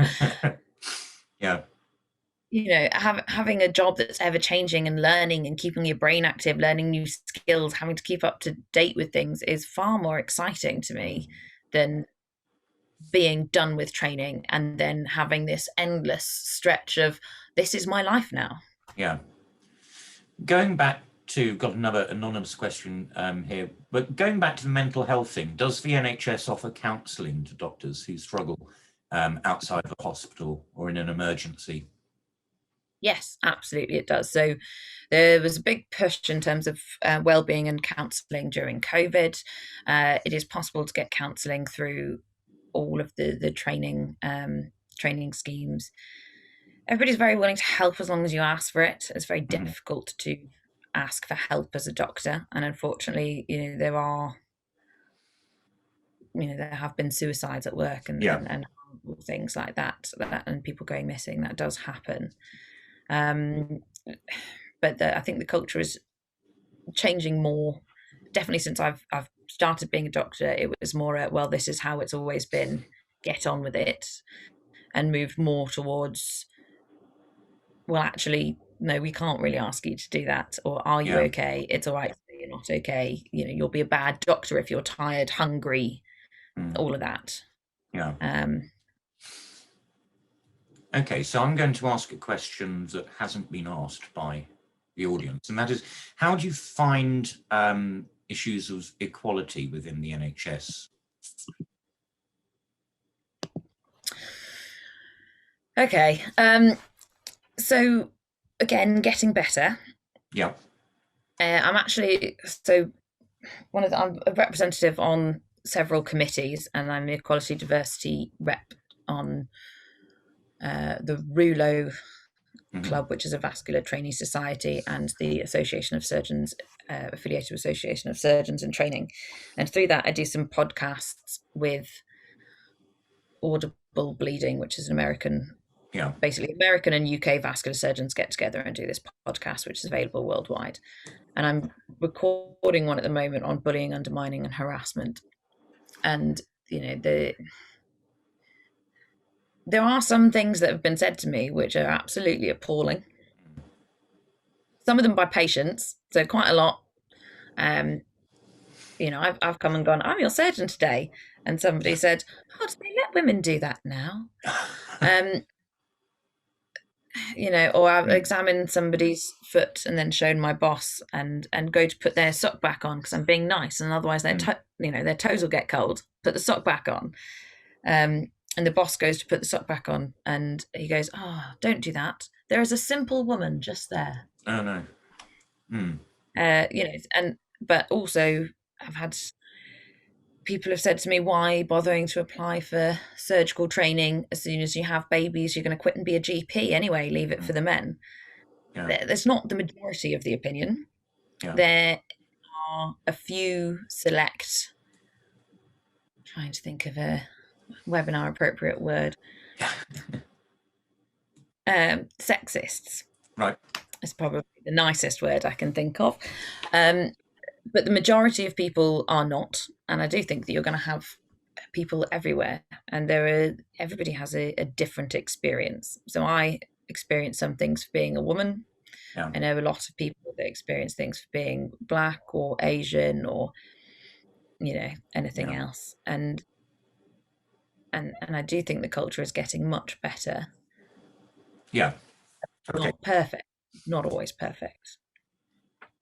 yeah. Having a job that's ever changing and learning and keeping your brain active, learning new skills, having to keep up to date with things is far more exciting to me than being done with training and then having this endless stretch of, this is my life now. Yeah. Going back to, got another anonymous question here, but going back to the mental health thing, does the NHS offer counselling to doctors who struggle outside of a hospital or in an emergency? Yes, absolutely it does. So there was a big push in terms of wellbeing and counselling during COVID. It is possible to get counselling through all of the training schemes. Everybody's very willing to help as long as you ask for it. It's very difficult to ask for help as a doctor, and unfortunately, there have been suicides at work and things like that, and people going missing. That does happen. But I think the culture is changing more. Definitely since I've started being a doctor, it was more well, this is how it's always been, get on with it, and moved more towards, well, actually, no, we can't really ask you to do that, or are you okay? It's all right to say you're not okay. You'll be a bad doctor if you're tired, hungry, all of that. Okay, so I'm going to ask a question that hasn't been asked by the audience, and that is, how do you find issues of equality within the NHS? Okay, so again, getting better. Yeah. I'm actually, I'm a representative on several committees, and I'm the equality diversity rep on the Rouleaux Club, which is a vascular trainee society, and the Association of Surgeons, affiliated Association of Surgeons in Training. And through that, I do some podcasts with Audible Bleeding, which is an American, basically American and UK vascular surgeons get together and do this podcast, which is available worldwide. And I'm recording one at the moment on bullying, undermining, and harassment. And, you know, there are some things that have been said to me which are absolutely appalling. Some of them by patients, so quite a lot. You know, I've come and gone, I'm your surgeon today. And somebody said, oh, do they let women do that now? You know, or I've examined somebody's foot and then shown my boss and go to put their sock back on because I'm being nice, and otherwise their their toes will get cold. Put the sock back on. And the boss goes to put the sock back on, and he goes, oh, don't do that. There is a simple woman just there. Oh, no. You know, but also I've had people have said to me, why bothering to apply for surgical training? As soon as you have babies, you're going to quit and be a GP anyway, leave it for the men. That's not the majority of the opinion. There are a few select, I'm trying to think of a webinar appropriate word, sexists. Right. It's probably the nicest word I can think of. But the majority of people are not. And I do think that you're going to have people everywhere. And everybody has a different experience. So I experience some things for being a woman. I know a lot of people that experience things for being Black or Asian or, you know, anything else. And I do think the culture is getting much better. Yeah. Okay. Not perfect. Not always perfect.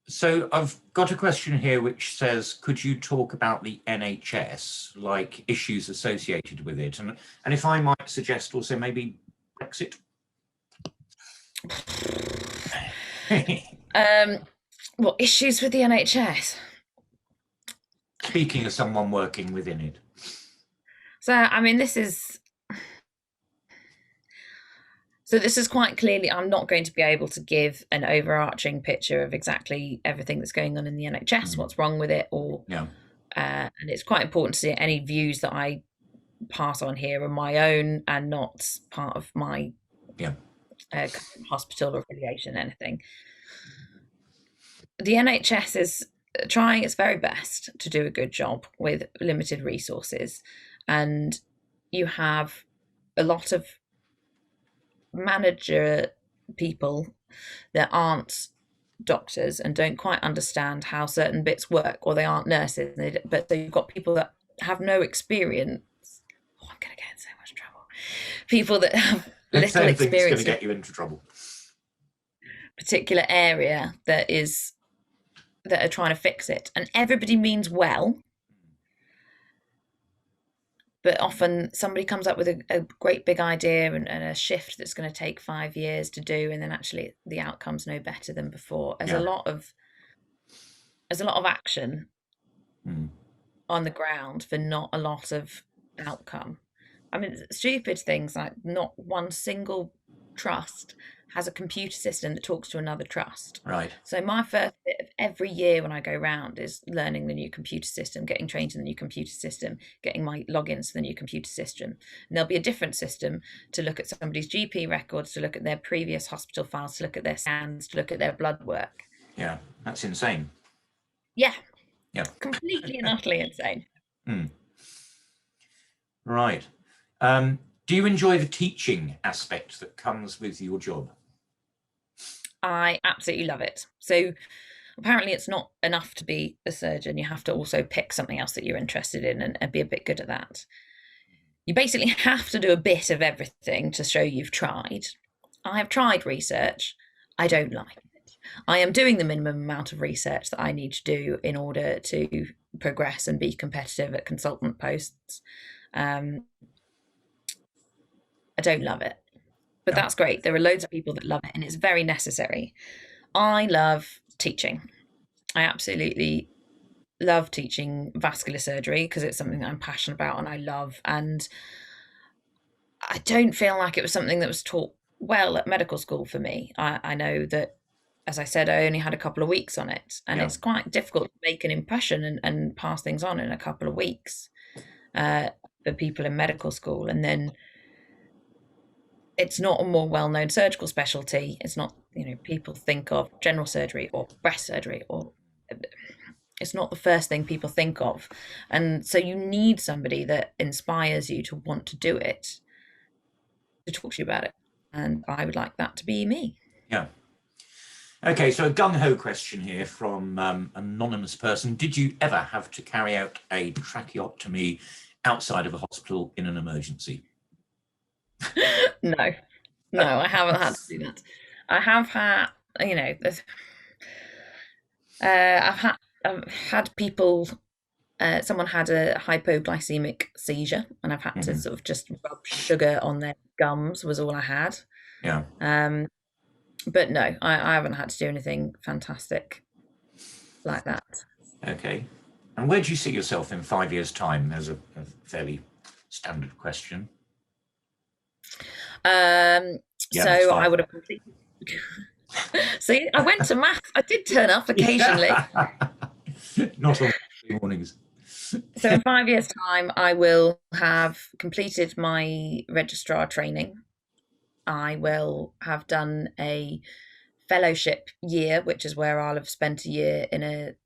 So I've got a question here which says, could you talk about the NHS, like issues associated with it? And if I might suggest also maybe Brexit? What issues with the NHS? Speaking as someone working within it. So, I mean, this is quite clearly, I'm not going to be able to give an overarching picture of exactly everything that's going on in the NHS, what's wrong with it, or and it's quite important to see any views that I pass on here are my own and not part of my hospital or affiliation, anything. The NHS is trying its very best to do a good job with limited resources, and you have a lot of manager people that aren't doctors and don't quite understand how certain bits work, or they aren't nurses, but so you've got people that have no experience. Oh, I'm going to get in so much trouble. People that have little experience going to get you into trouble. Particular area that are trying to fix it, and everybody means well. But often somebody comes up with a great big idea and a shift that's going to take 5 years to do, and then actually the outcome's no better than before. There's a lot of action on the ground for not a lot of outcome. I mean, stupid things like not one single trust has a computer system that talks to another trust. Right. So my first bit of every year when I go round is learning the new computer system, getting trained in the new computer system, getting my logins to the new computer system. And there'll be a different system to look at somebody's GP records, to look at their previous hospital files, to look at their scans, to look at their blood work. Yeah, that's insane. Yeah. Yeah. Completely and utterly insane. Right. Do you enjoy the teaching aspect that comes with your job? I absolutely love it. So apparently it's not enough to be a surgeon. You have to also pick something else that you're interested in and be a bit good at that. You basically have to do a bit of everything to show you've tried. I have tried research. I don't like it. I am doing the minimum amount of research that I need to do in order to progress and be competitive at consultant posts. I don't love it. But that's great. There are loads of people that love it, and it's very necessary. I love teaching. I absolutely love teaching vascular surgery because it's something that I'm passionate about and I love. And I don't feel like it was something that was taught well at medical school for me. I know that, as I said, I only had a couple of weeks on it, and Yeah. it's quite difficult to make an impression and pass things on in a couple of weeks for people in medical school. And then it's not a more well-known surgical specialty. It's not, people think of general surgery or breast surgery, or it's not the first thing people think of. And so you need somebody that inspires you to want to do it, to talk to you about it. And I would like that to be me. Yeah. Okay, so a gung-ho question here from anonymous person. Did you ever have to carry out a tracheotomy outside of a hospital in an emergency? No, I haven't had to do that. I have had, I've had people, someone had a hypoglycemic seizure, and I've had to sort of just rub sugar on their gums was all I had. Yeah. But no, I haven't had to do anything fantastic like that. Okay. And where do you see yourself in 5 years' time? As a fairly standard question. So I would have completed. See, I went to maths. I did turn up occasionally. Not on mornings. So in 5 years' time, I will have completed my registrar training. I will have done a fellowship year, which is where I'll have spent a year in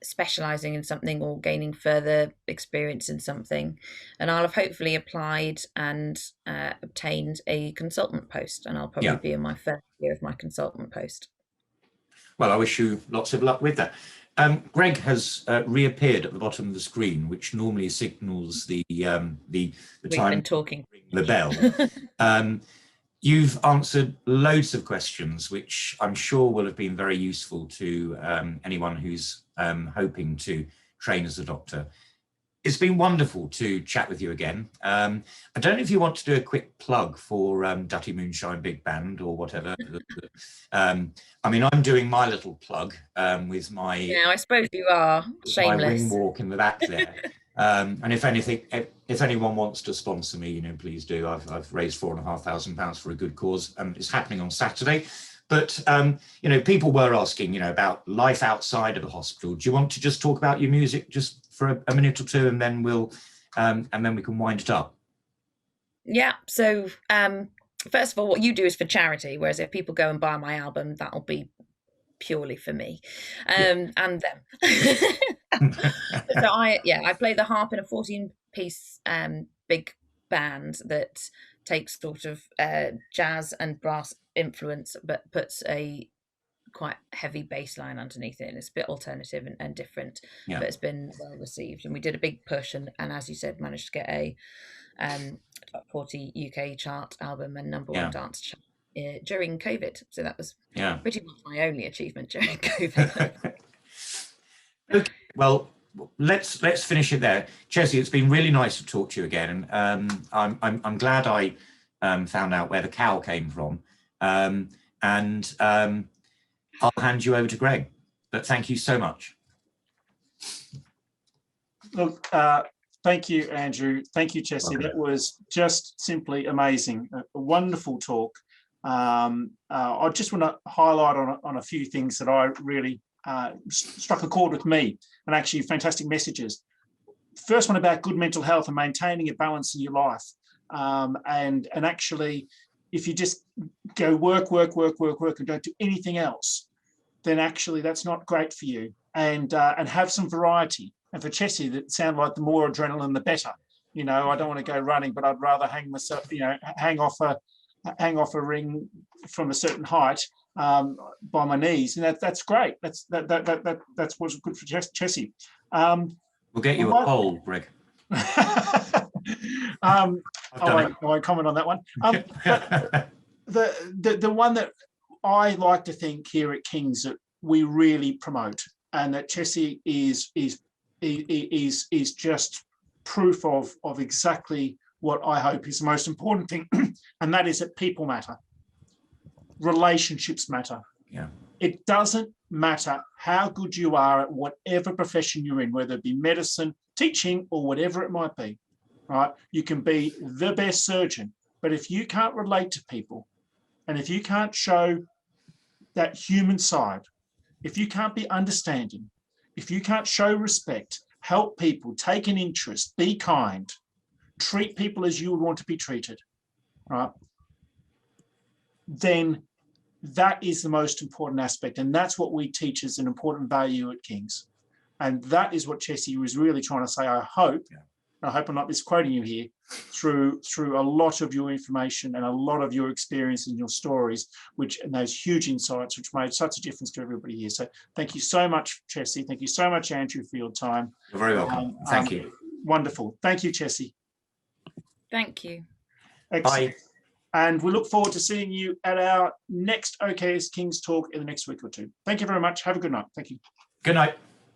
specialising in something or gaining further experience in something. And I'll have hopefully applied and obtained a consultant post, and I'll probably be in my first year of my consultant post. Well, I wish you lots of luck with that. Greg has reappeared at the bottom of the screen, which normally signals the time been talking. The bell. You've answered loads of questions, which I'm sure will have been very useful to anyone who's hoping to train as a doctor. It's been wonderful to chat with you again. I don't know if you want to do a quick plug for Dutty Moonshine Big Band or whatever. I mean, I'm doing my little plug with my... Yeah, I suppose you are. Shameless. My wing walk in the back there. And if anyone wants to sponsor me, please do. I've raised £4,500 for a good cause. It's happening on Saturday. But, people were asking, about life outside of the hospital. Do you want to just talk about your music just for a minute or two, and then we can wind it up? Yeah. So, first of all, what you do is for charity, whereas if people go and buy my album, that'll be purely for me and them. So I play the harp in a 14-piece big band that takes sort of jazz and brass influence, but puts a quite heavy bass line underneath it, and it's a bit alternative and different, but it's been well received. And we did a big push, and as you said, managed to get a top 40 UK chart album and #1 dance chart during COVID. So that was pretty much my only achievement during COVID. Okay, well, let's finish it there. Chessie, it's been really nice to talk to you again, and I'm glad I found out where the cow came from, and I'll hand you over to Greg. But thank you so much. Look, thank you, Andrew. Thank you, Chessie. Okay. That was just simply amazing. A wonderful talk. I just want to highlight on a few things that I really struck a chord with me, and actually fantastic messages. First one about good mental health and maintaining a balance in your life. And actually, if you just go work and don't do anything else, then actually that's not great for you. And have some variety. And for Chessie, that sound like the more adrenaline, the better. I don't want to go running, but I'd rather hang myself, hang off a ring from a certain height by my knees, and that's great. That's what's good for Chessie. We'll get you a poll, Greg. I won't comment on that one. But the one that I like to think here at King's that we really promote, and that Chessie is just proof of exactly what I hope is the most important thing, and that is that people matter. Relationships matter. Yeah. It doesn't matter how good you are at whatever profession you're in, whether it be medicine, teaching, or whatever it might be. right? You can be the best surgeon, but if you can't relate to people, and if you can't show that human side, if you can't be understanding, if you can't show respect, help people, take an interest, be kind, treat people as you would want to be treated, right? Then that is the most important aspect. And that's what we teach as an important value at King's. And that is what Chessie was really trying to say, I hope. Yeah. I hope I'm not misquoting you here, through a lot of your information and a lot of your experience and your stories, and those huge insights, which made such a difference to everybody here. So thank you so much, Chessie. Thank you so much, Andrew, for your time. You're very welcome. Thank you. Wonderful. Thank you, Chessie. Thank you. Excellent. Bye. And we look forward to seeing you at our next OKS King's talk in the next week or two. Thank you very much. Have a good night. Thank you. Good night.